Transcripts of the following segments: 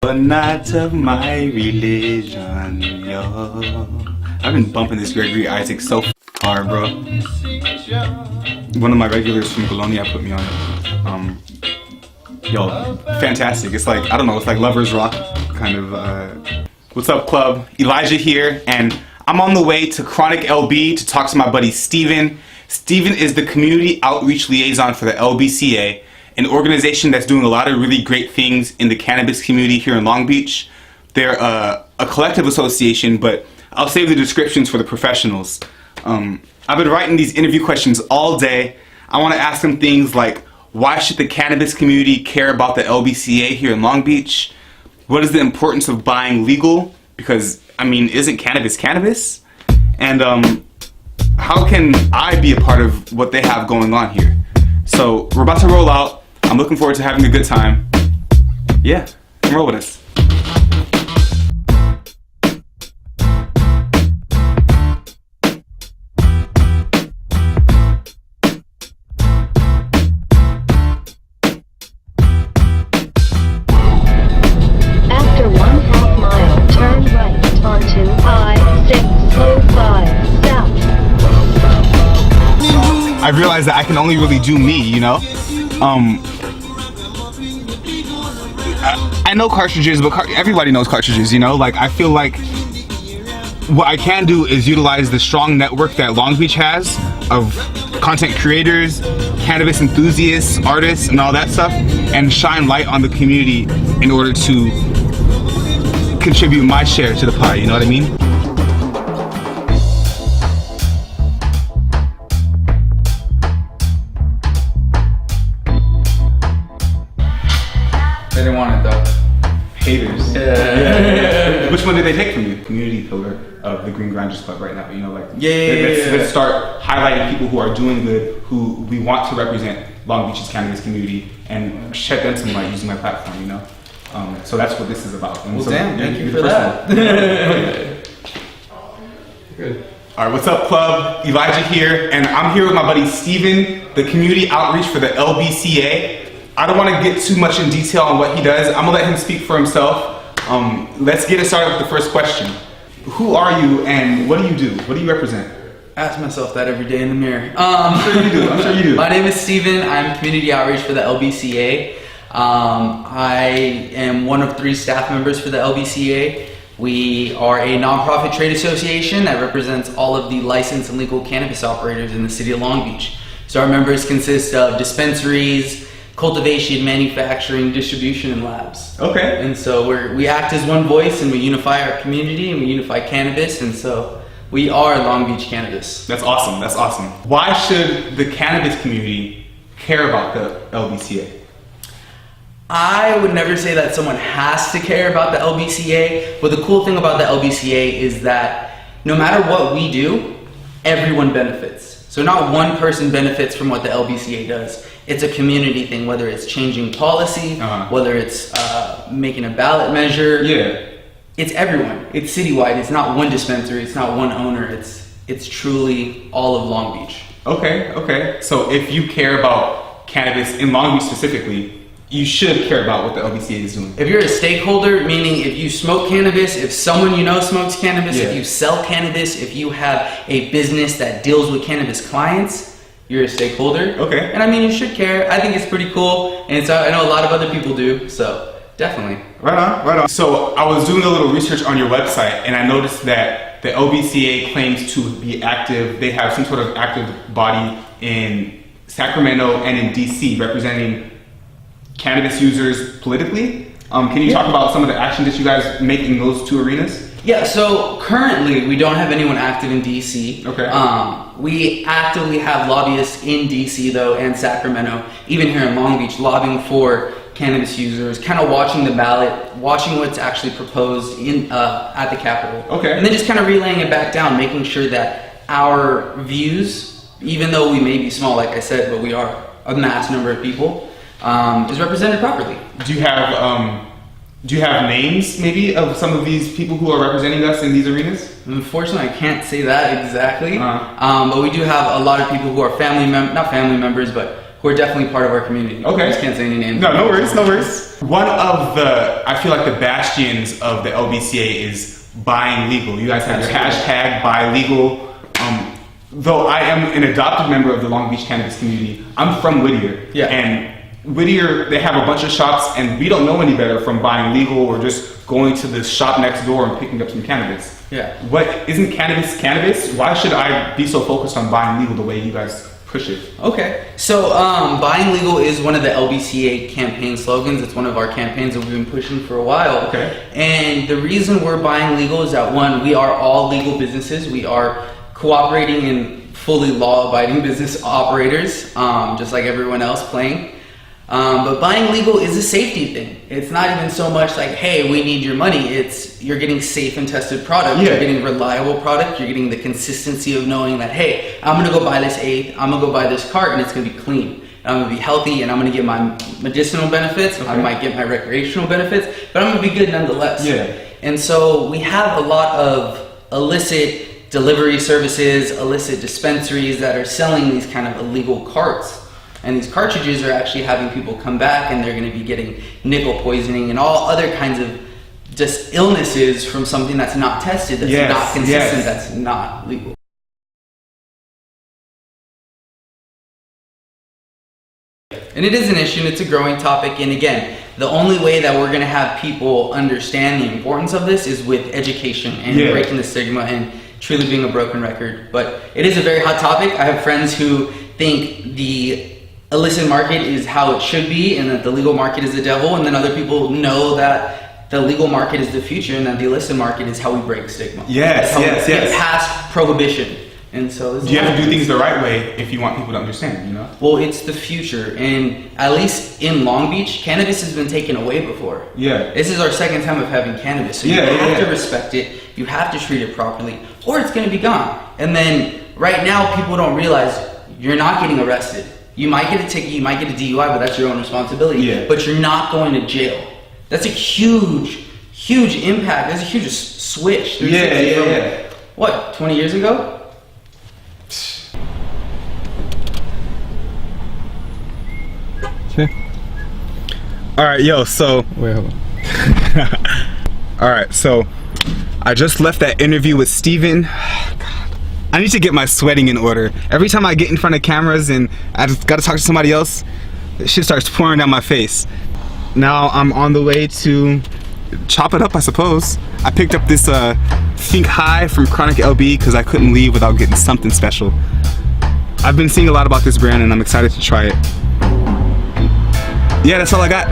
but not of my religion, yo. I've been bumping this Gregory Isaac so hard, bro. One of my regulars from Bologna put me on it. Yo, fantastic. It's like, I don't know, it's like Lover's Rock kind of. What's up, club? Elijah here, and I'm on the way to Chronic LB to talk to my buddy Steven. Steven is the Community Outreach Liaison for the LBCA, an organization that's doing a lot of really great things in the cannabis community here in Long Beach. They're a collective association, but I'll save the descriptions for the professionals. I've been writing these interview questions all day. I want to ask them things like, why should the cannabis community care about the LBCA here in Long Beach? What is the importance of buying legal? Because, I mean, isn't cannabis cannabis? And how can I be a part of what they have going on here? So we're about to roll out. I'm looking forward to having a good time. Yeah, roll with us. After 1/2 mile, turn right onto I-605 south. I realized that I can only really do me, you know? I know cartridges, but everybody knows cartridges, you know? Like, I feel like what I can do is utilize the strong network that Long Beach has of content creators, cannabis enthusiasts, artists, and all that stuff, and shine light on the community in order to contribute my share to the pie, you know what I mean? They didn't want it though. Haters. Yeah. Which one did they take from you? Community pillar of the Green Grinders Club right now, you know, like Yeah. let's start highlighting people who are doing good, who we want to represent Long Beach's cannabis community, and shed them some light using my platform, you know. So that's what this is about. And Well, so, damn, thank you for the that. Good. All right, what's up, club? Elijah here, and I'm here with my buddy Steven, the Community Outreach for the LBCA. I don't want to get too much in detail on what he does. I'm gonna let him speak for himself. Let's get it started with the first question. Who are you and what do you do? What do you represent? I ask myself that every day in the mirror. I'm sure you do. I'm sure you do. My name is Steven. I'm Community Outreach for the LBCA. I am one of 3 staff members for the LBCA. We are a nonprofit trade association that represents all of the licensed and legal cannabis operators in the city of Long Beach. So our members consist of dispensaries, cultivation, manufacturing, distribution, and labs. Okay. And so we act as one voice, and we unify our community, and we unify cannabis, and so we are Long Beach Cannabis. That's awesome. That's awesome. Why should the cannabis community care about the LBCA? I would never say that someone has to care about the LBCA, but the cool thing about the LBCA is that no matter what we do, everyone benefits. So not one person benefits from what the LBCA does. It's a community thing, whether it's changing policy, whether it's making a ballot measure. Yeah. It's everyone. It's citywide. It's not one dispensary. It's not one owner. It's truly all of Long Beach. Okay. So if you care about cannabis in Long Beach specifically, you should care about what the LBCA is doing. If you're a stakeholder, meaning if you smoke cannabis, if someone you know smokes cannabis, if you sell cannabis, if you have a business that deals with cannabis clients, you're a stakeholder. Okay. And I mean, you should care. I think it's pretty cool, and so I know a lot of other people do, so definitely. Right on. So I was doing a little research on your website, and I noticed that the LBCA claims to be active. They have some sort of active body in Sacramento and in DC representing cannabis users politically. Can you talk about some of the actions that you guys make in those 2 arenas? Yeah, so currently we don't have anyone active in DC. Okay. We actively have lobbyists in DC though, and Sacramento, even here in Long Beach, lobbying for cannabis users, kind of watching the ballot, watching what's actually proposed in at the Capitol. Okay. And then just kind of relaying it back down, making sure that our views, even though we may be small, like I said, but we are a mass number of people, is represented properly. Do you have names maybe of some of these people who are representing us in these arenas? Unfortunately, I can't say that exactly, but we do have a lot of people who are not family members, but who who are definitely part of our community. Okay. I just can't say any names. No, no worries, no worries. One of the, I feel like the bastions of the LBCA is buying legal. You guys have your hashtag buy legal. Though I am an adopted member of the Long Beach cannabis community, I'm from Whittier. Yeah. And Whittier, they have a bunch of shops, and we don't know any better from buying legal or just going to the shop next door and picking up some cannabis. Yeah. What, isn't cannabis? Why should I be so focused on buying legal the way you guys push it? Okay. So buying legal is one of the LBCA campaign slogans. It's one of our campaigns that we've been pushing for a while. Okay. And the reason we're buying legal is that, one, we are all legal businesses. We are cooperating and fully law-abiding business operators, just like everyone else playing. But buying legal is a safety thing. It's not even so much like, hey, we need your money. It's you're getting safe and tested product. Yeah. You're getting reliable product. You're getting the consistency of knowing that, hey, I'm gonna go buy this eighth. I'm gonna go buy this cart, and it's gonna be clean. And I'm gonna be healthy, and I'm gonna get my medicinal benefits. Okay. I might get my recreational benefits, but I'm gonna be good nonetheless. Yeah. And so we have a lot of illicit delivery services, illicit dispensaries that are selling these kind of illegal carts. And these cartridges are actually having people come back, and they're going to be getting nickel poisoning and all other kinds of just illnesses from something that's not tested, that's not consistent, that's not legal. And it is an issue, and it's a growing topic. And again, the only way that we're going to have people understand the importance of this is with education and breaking the stigma and truly being a broken record. But it is a very hot topic. I have friends who think the illicit market is how it should be and that the legal market is the devil, and then other people know that the legal market is the future and that the illicit market is how we break stigma. Yes, That's how yes, we get yes. past prohibition. And so You have to do things the right way if you want people to understand, you know? well, it's the future, and at least in Long Beach, cannabis has been taken away before. Yeah. This is our second time of having cannabis, so you have to respect it, you have to treat it properly, or it's gonna be gone. And then, right now, people don't realize you're not getting arrested. You might get a ticket, you might get a DUI, but that's your own responsibility. Yeah. But you're not going to jail. That's a huge, huge impact. That's a huge switch. 360 from, what, 20 years ago? Okay. All right, yo, so. Wait, hold on. All right, so I just left that interview with Steven. God, I need to get my sweating in order. Every time I get in front of cameras and I just gotta talk to somebody else, shit starts pouring down my face. Now I'm on the way to chop it up, I suppose. I picked up this Think High from Chronic LB because I couldn't leave without getting something special. I've been seeing a lot about this brand and I'm excited to try it. Yeah, that's all I got.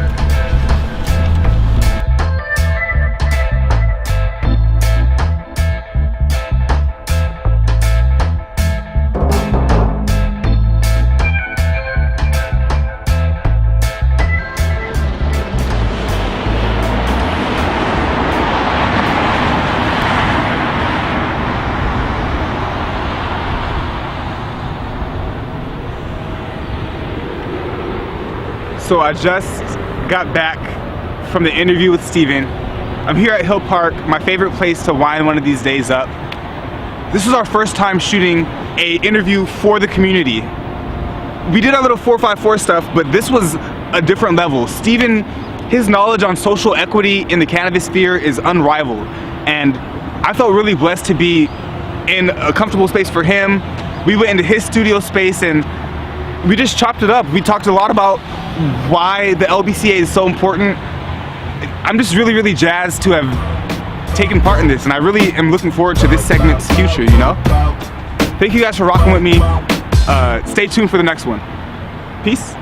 So I just got back from the interview with Steven. I'm here at Hill Park, my favorite place to wind one of these days up. This was our first time shooting an interview for the community. We did our little 454 stuff, but this was a different level. Steven, his knowledge on social equity in the cannabis sphere is unrivaled. And I felt really blessed to be in a comfortable space for him. We went into his studio space and we just chopped it up. We talked a lot about why the LBCA is so important. I'm just really, really jazzed to have taken part in this, and I really am looking forward to this segment's future, you know? Thank you guys for rocking with me. Stay tuned for the next one. Peace.